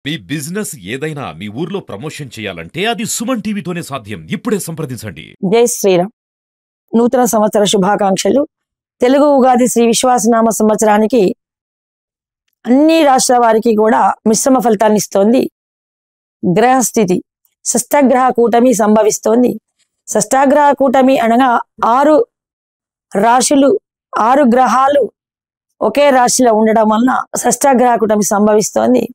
మీ business ఏదైనా మీ ఊర్లో promotion చేయాలంటే అది సుమన్ టీవీతోనే సాధ్యం. ఇప్పుడే సంప్రదించండి. జై శ్రీరామ్. నూతన సంవత్సర శుభాకాంక్షలు. తెలుగు ఉగాది శ్రీ విశ్వాసనామ సంవత్సరానికి అన్ని రాష్ట్రాల వారికి కూడా మిశ్రమ ఫలితాన్ని ఇస్తోంది. గ్రహస్థితి షష్ఠగ్రహ కూటమి సంభవిస్తోంది. షష్ఠగ్రహ కూటమి అనగా 6 రాశులు 6 గ్రహాలు ఒకే రాశిలో ఉండడం వలన షష్ఠగ్రహ కూటమి సంభవిస్తోంది.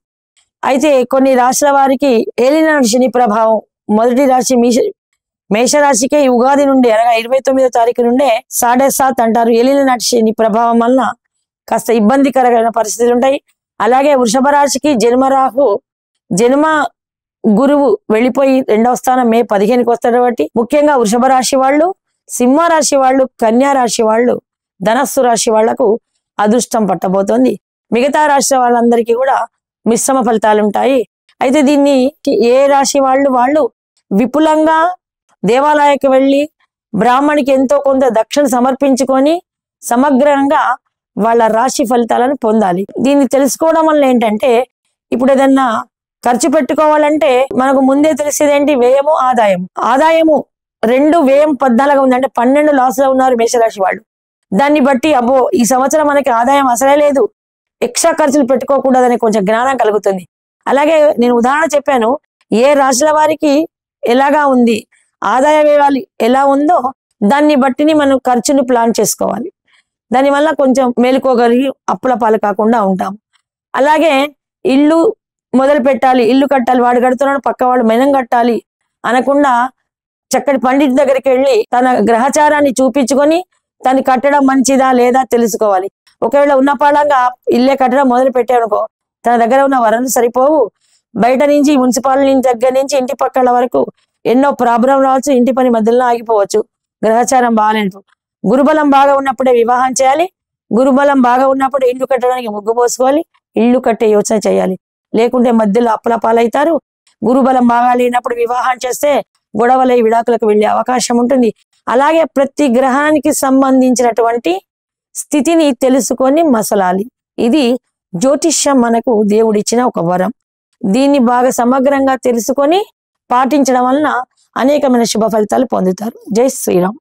అయితే కొన్ని రాశుల వారికి ఏలినాటి శని ప్రభావం మొదటి రాశి మేషరాశికే ఉగాది నుండి అనగా 29వ తారీఖు నుండే 7.5 అంటారు. ఏలినాటి శని ప్రభావం వలన కాస్త ఇబ్బందికరమైన పరిస్థితులు ఉంటాయి. అలాగే వృషభ రాశికి జన్మరాహు జన్మ గురువు వెళ్ళిపోయి 2వ స్థానం మే 15కి వస్తాడు. కాబట్టి ముఖ్యంగా వృషభ రాశి వాళ్ళు, సింహ రాశి వాళ్ళు, కన్యా రాశి వాళ్ళు, ధనస్సు రాశి వాళ్లకు అదృష్టం పట్టబోతోంది. మిగతా రాశి వాళ్ళందరికీ కూడా మిశ్రమ ఫలితాలు ఉంటాయి. అయితే దీన్ని ఏ రాశి వాళ్ళు విపులంగా దేవాలయానికి వెళ్ళి బ్రాహ్మణికి ఎంతో కొంత దక్షిణ సమర్పించుకొని సమగ్రంగా వాళ్ళ రాశి ఫలితాలను పొందాలి. దీన్ని తెలుసుకోవడం వల్ల ఏంటంటే ఇప్పుడు ఏదన్నా ఖర్చు పెట్టుకోవాలంటే మనకు ముందే తెలిసేదేంటి వ్యయము ఆదాయము 2 వ్యయం 14 ఉంది అంటే 12 లాస్లో ఉన్నారు మేషరాశి వాళ్ళు. దాన్ని బట్టి అబ్బో ఈ సంవత్సరం మనకి ఆదాయం అసలే లేదు, ఎక్స్ట్రా ఖర్చులు పెట్టుకోకూడదని కొంచెం జ్ఞానం కలుగుతుంది. అలాగే నేను ఉదాహరణ చెప్పాను, ఏ రాశుల వారికి ఎలాగా ఉంది ఆదాయ వ్యయాలు ఎలా ఉందో దాన్ని బట్టిని మనం ఖర్చును ప్లాన్ చేసుకోవాలి. దానివల్ల కొంచెం మేలుకోగలిగి అప్పుల పాలు కాకుండా ఉంటాం. అలాగే ఇల్లు మొదలు పెట్టాలి, ఇల్లు కట్టాలి, వాడు కడుతున్నాడు పక్క వాడు మెనం కట్టాలి అనకుండా చక్కటి పండితుడి దగ్గరికి వెళ్ళి తన గ్రహచారాన్ని చూపించుకొని దాన్ని కట్టడం మంచిదా లేదా తెలుసుకోవాలి. ఒకవేళ ఉన్న పాడంగా ఇల్లే కట్టడం మొదలు పెట్టానుకో తన దగ్గర ఉన్న వనరులు సరిపోవు. బయట నుంచి మున్సిపాలిటీ దగ్గర నుంచి ఇంటి పక్కల వరకు ఎన్నో ప్రాబ్లం రావచ్చు, ఇంటి పని మధ్యలో ఆగిపోవచ్చు. గ్రహచారం బాగాలేదు. గురుబలం బాగా ఉన్నప్పుడే వివాహం చేయాలి. గురుబలం బాగా ఉన్నప్పుడు ఇల్లు కట్టడానికి ముగ్గు పోసుకోవాలి, ఇల్లు కట్టే యోచన చేయాలి. లేకుంటే మధ్యలో అప్పుల పాలవుతారు. గురుబలం బాగా లేనప్పుడు వివాహం చేస్తే గొడవలై విడాకులకు వెళ్ళే అవకాశం ఉంటుంది. అలాగే ప్రతి గ్రహానికి సంబంధించినటువంటి స్థితిని తెలుసుకొని మసలాలి. ఇది జ్యోతిష్యం మనకు దేవుడిచ్చిన ఒక వరం. దీన్ని బాగా సమగ్రంగా తెలుసుకొని పాటించడం వలన అనేకమైన శుభ ఫలితాలు పొందుతారు. జై శ్రీరామ్.